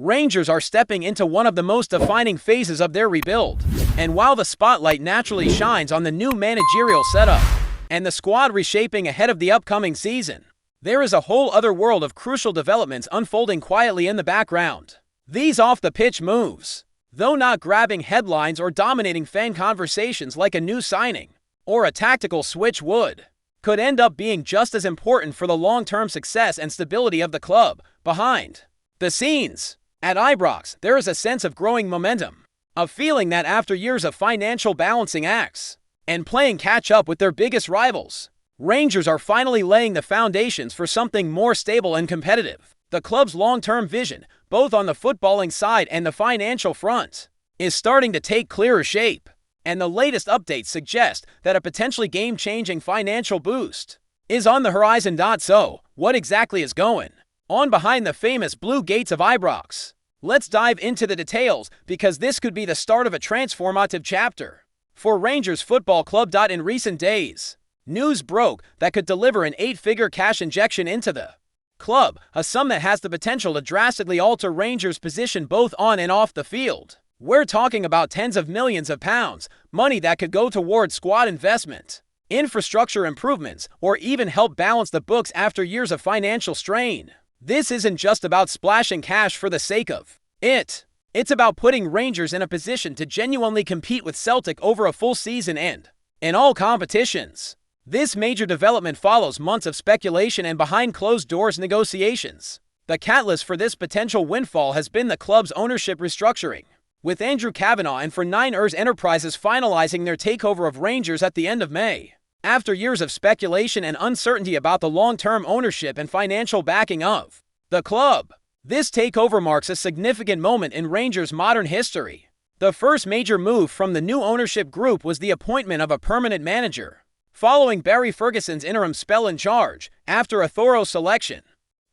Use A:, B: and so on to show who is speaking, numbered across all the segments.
A: Rangers are stepping into one of the most defining phases of their rebuild. And while the spotlight naturally shines on the new managerial setup and the squad reshaping ahead of the upcoming season, there is a whole other world of crucial developments unfolding quietly in the background. These off-the-pitch moves, though not grabbing headlines or dominating fan conversations like a new signing or a tactical switch would, could end up being just as important for the long-term success and stability of the club. Behind the scenes at Ibrox, there is a sense of growing momentum, a feeling that after years of financial balancing acts and playing catch-up with their biggest rivals, Rangers are finally laying the foundations for something more stable and competitive. The club's long-term vision, both on the footballing side and the financial front, is starting to take clearer shape, and the latest updates suggest that a potentially game-changing financial boost is on the horizon. So, what exactly is going on behind the famous blue gates of Ibrox? Let's dive into the details, because this could be the start of a transformative chapter for Rangers Football Club. In recent days, news broke that could deliver an 8-figure cash injection into the club, a sum that has the potential to drastically alter Rangers' position both on and off the field. We're talking about tens of millions of pounds, money that could go towards squad investment, infrastructure improvements, or even help balance the books after years of financial strain. This isn't just about splashing cash for the sake of it. It's about putting Rangers in a position to genuinely compete with Celtic over a full season and in all competitions. This major development follows months of speculation and behind-closed-doors negotiations. The catalyst for this potential windfall has been the club's ownership restructuring, with Andrew Kavanagh and for NEARS Enterprises finalizing their takeover of Rangers at the end of May. After years of speculation and uncertainty about the long-term ownership and financial backing of the club, this takeover marks a significant moment in Rangers' modern history. The first major move from the new ownership group was the appointment of a permanent manager, following Barry Ferguson's interim spell in charge after a thorough selection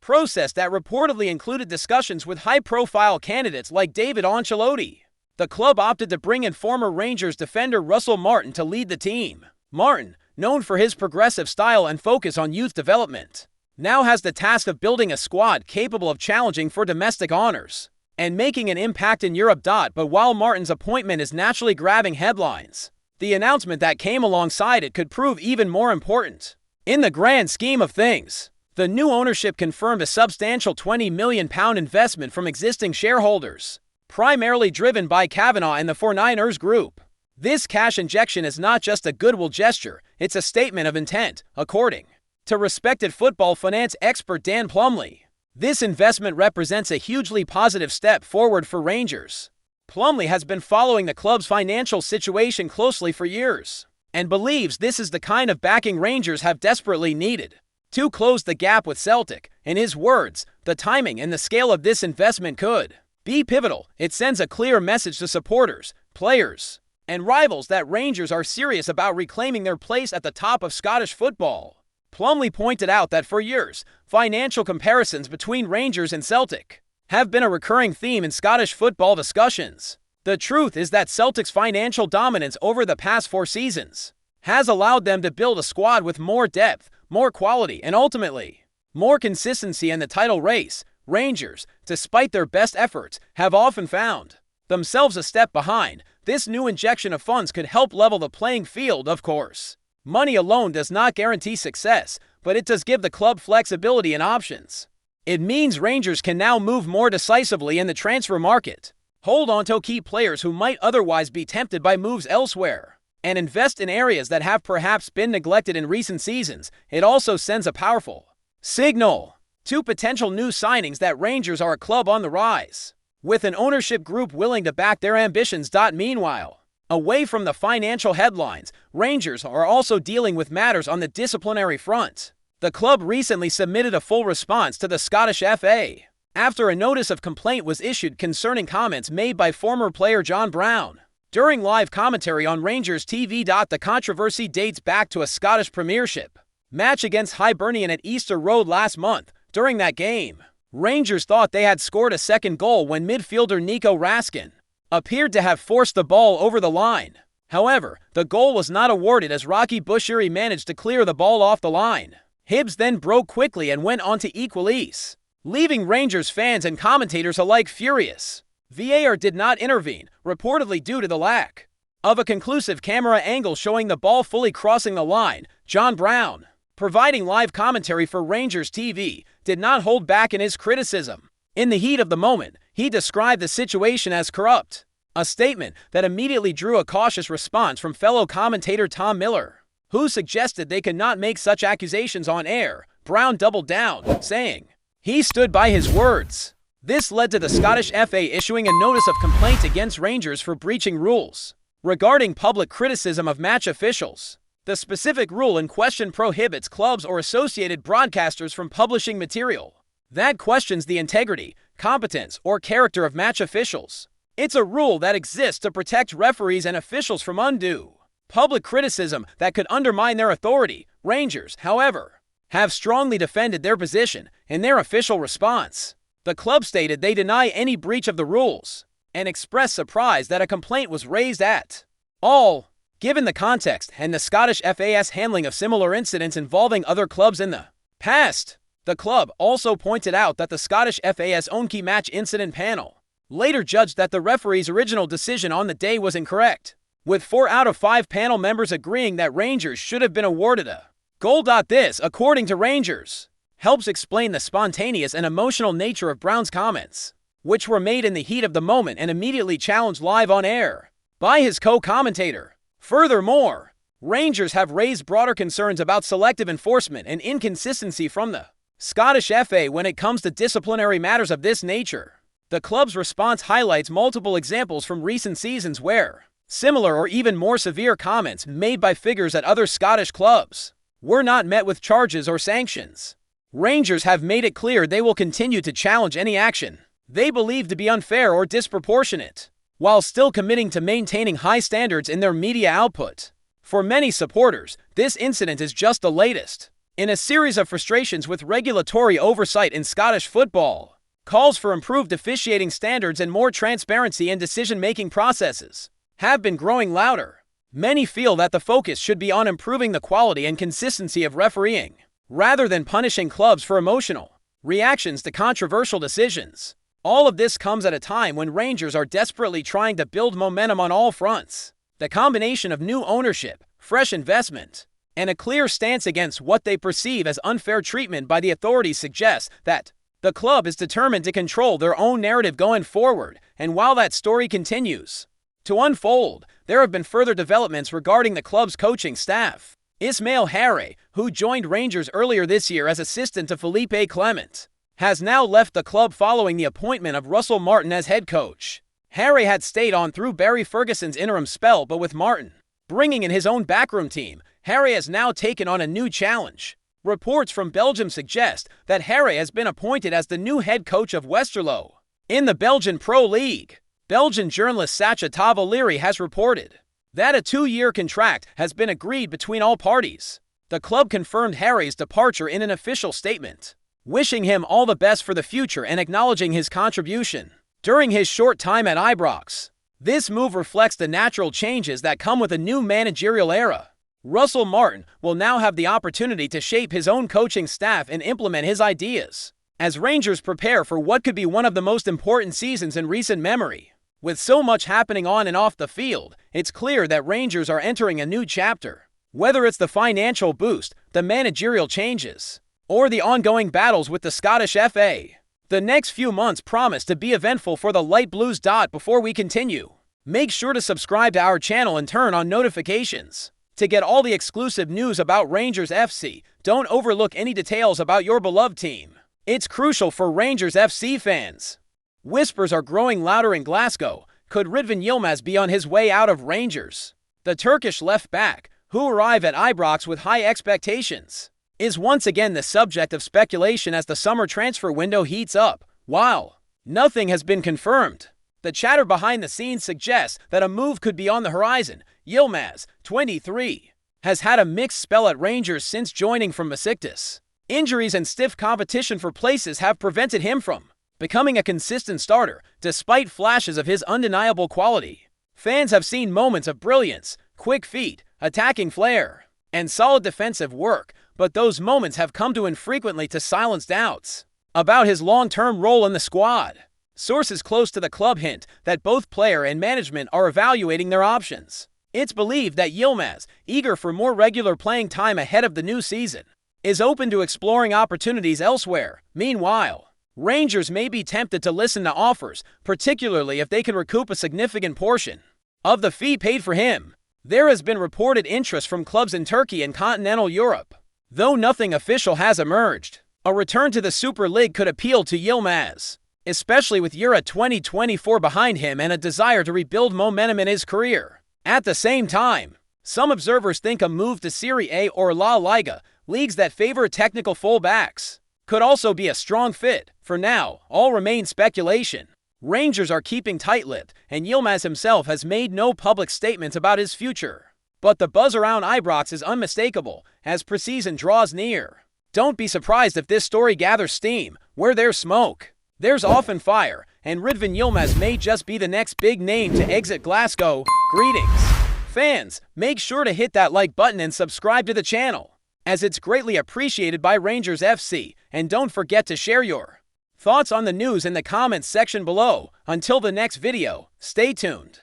A: process that reportedly included discussions with high-profile candidates like David Ancelotti. The club opted to bring in former Rangers defender Russell Martin to lead the team. Martin, known for his progressive style and focus on youth development, now has the task of building a squad capable of challenging for domestic honors and making an impact in Europe. But while Martin's appointment is naturally grabbing headlines, the announcement that came alongside it could prove even more important. In the grand scheme of things, the new ownership confirmed a substantial £20 million investment from existing shareholders, primarily driven by Kavanagh and the 49ers Group. This cash injection is not just a goodwill gesture, it's a statement of intent, according to respected football finance expert Dan Plumley. This investment represents a hugely positive step forward for Rangers. Plumley has been following the club's financial situation closely for years and believes this is the kind of backing Rangers have desperately needed to close the gap with Celtic. In his words, the timing and the scale of this investment could be pivotal. It sends a clear message to supporters, players, and rivals that Rangers are serious about reclaiming their place at the top of Scottish football. Plumley pointed out that for years, financial comparisons between Rangers and Celtic have been a recurring theme in Scottish football discussions. The truth is that Celtic's financial dominance over the past 4 seasons has allowed them to build a squad with more depth, more quality, and ultimately more consistency in the title race. Rangers, despite their best efforts, have often found themselves a step behind. This new injection of funds could help level the playing field. Of course, money alone does not guarantee success, but it does give the club flexibility and options. It means Rangers can now move more decisively in the transfer market, hold on to key players who might otherwise be tempted by moves elsewhere, and invest in areas that have perhaps been neglected in recent seasons. It also sends a powerful signal to potential new signings that Rangers are a club on the rise, with an ownership group willing to back their ambitions. Meanwhile, away from the financial headlines, Rangers are also dealing with matters on the disciplinary front. The club recently submitted a full response to the Scottish FA after a notice of complaint was issued concerning comments made by former player John Brown during live commentary on Rangers TV. The controversy dates back to a Scottish Premiership match against Hibernian at Easter Road last month. During that game, Rangers thought they had scored a second goal when midfielder Nico Raskin appeared to have forced the ball over the line. However, the goal was not awarded as Rocky Bushiri managed to clear the ball off the line. Hibs then broke quickly and went on to equalise. leaving Rangers fans and commentators alike furious. VAR did not intervene, reportedly due to the lack of a conclusive camera angle showing the ball fully crossing the line. John Brown, providing live commentary for Rangers TV, did not hold back in his criticism. In the heat of the moment, he described the situation as corrupt, a statement that immediately drew a cautious response from fellow commentator Tom Miller, who suggested they could not make such accusations on air. Brown doubled down, saying he stood by his words. This led to the Scottish FA issuing a notice of complaint against Rangers for breaching rules regarding public criticism of match officials. The specific rule in question prohibits clubs or associated broadcasters from publishing material that questions the integrity, competence, or character of match officials. It's a rule that exists to protect referees and officials from undue public criticism that could undermine their authority. Rangers, however, have strongly defended their position in their official response. The club stated they deny any breach of the rules and expressed surprise that a complaint was raised at all. Given the context and the Scottish FA's handling of similar incidents involving other clubs in the past, the club also pointed out that the Scottish FA's own key match incident panel later judged that the referee's original decision on the day was incorrect, with 4 out of 5 panel members agreeing that Rangers should have been awarded a goal. This, according to Rangers, helps explain the spontaneous and emotional nature of Brown's comments, which were made in the heat of the moment and immediately challenged live on air by his co-commentator. Furthermore, Rangers have raised broader concerns about selective enforcement and inconsistency from the Scottish FA when it comes to disciplinary matters of this nature. The club's response highlights multiple examples from recent seasons where similar or even more severe comments made by figures at other Scottish clubs were not met with charges or sanctions. Rangers have made it clear they will continue to challenge any action they believe to be unfair or disproportionate, while still committing to maintaining high standards in their media output. For many supporters, this incident is just the latest in a series of frustrations with regulatory oversight in Scottish football. Calls for improved officiating standards and more transparency in decision-making processes have been growing louder. Many feel that the focus should be on improving the quality and consistency of refereeing, rather than punishing clubs for emotional reactions to controversial decisions. All of this comes at a time when Rangers are desperately trying to build momentum on all fronts. The combination of new ownership, fresh investment, and a clear stance against what they perceive as unfair treatment by the authorities suggests that the club is determined to control their own narrative going forward. And while that story continues to unfold, there have been further developments regarding the club's coaching staff. Ismail Harry, who joined Rangers earlier this year as assistant to Felipe Clement, has now left the club following the appointment of Russell Martin as head coach. Harry had stayed on through Barry Ferguson's interim spell, but with Martin bringing in his own backroom team, Harry has now taken on a new challenge. Reports from Belgium suggest that Harry has been appointed as the new head coach of Westerlo in the Belgian Pro League. Belgian journalist Sacha Tavaliri has reported that a 2-year contract has been agreed between all parties. The club confirmed Harry's departure in an official statement, wishing him all the best for the future and acknowledging his contribution during his short time at Ibrox. This move reflects the natural changes that come with a new managerial era. Russell Martin will now have the opportunity to shape his own coaching staff and implement his ideas as Rangers prepare for what could be one of the most important seasons in recent memory. With so much happening on and off the field, it's clear that Rangers are entering a new chapter. Whether it's the financial boost, the managerial changes, or the ongoing battles with the Scottish FA, the next few months promise to be eventful for the Light Blues. Before we continue, make sure to subscribe to our channel and turn on notifications to get all the exclusive news about Rangers FC. Don't overlook any details about your beloved team. It's crucial for Rangers FC fans. Whispers are growing louder in Glasgow. Could RIDVAN YILMAZ be on his way out of Rangers? The Turkish left-back, who arrived at Ibrox with high expectations, is once again the subject of speculation as the summer transfer window heats up. While nothing has been confirmed, the chatter behind the scenes suggests that a move could be on the horizon. YILMAZ, 23, has had a mixed spell at Rangers since joining from Besiktas. Injuries and stiff competition for places have prevented him from becoming a consistent starter, despite flashes of his undeniable quality. Fans have seen moments of brilliance, quick feet, attacking flair, and solid defensive work, but those moments have come too infrequently to silence doubts. about his long-term role in the squad. Sources close to the club hint that both player and management are evaluating their options. It's believed that YILMAZ, eager for more regular playing time ahead of the new season, is open to exploring opportunities elsewhere. Meanwhile, Rangers may be tempted to listen to offers, particularly if they can recoup a significant portion of the fee paid for him. There has been reported interest from clubs in Turkey and continental Europe, though nothing official has emerged. A return to the Super League could appeal to YILMAZ, especially with Euro 2024 behind him and a desire to rebuild momentum in his career. At the same time, some observers think a move to Serie A or La Liga, leagues that favor technical fullbacks, could also be a strong fit. For now, all remains speculation. Rangers are keeping tight-lipped, and YILMAZ himself has made no public statements about his future. But the buzz around Ibrox is unmistakable as preseason draws near. Don't be surprised if this story gathers steam. Where there's smoke, there's often fire, and RIDVAN YILMAZ may just be the next big name to exit Glasgow. Greetings, fans. Make sure to hit that like button and subscribe to the channel, as it's greatly appreciated by Rangers FC, and don't forget to share your thoughts on the news in the comments section below. Until the next video, stay tuned.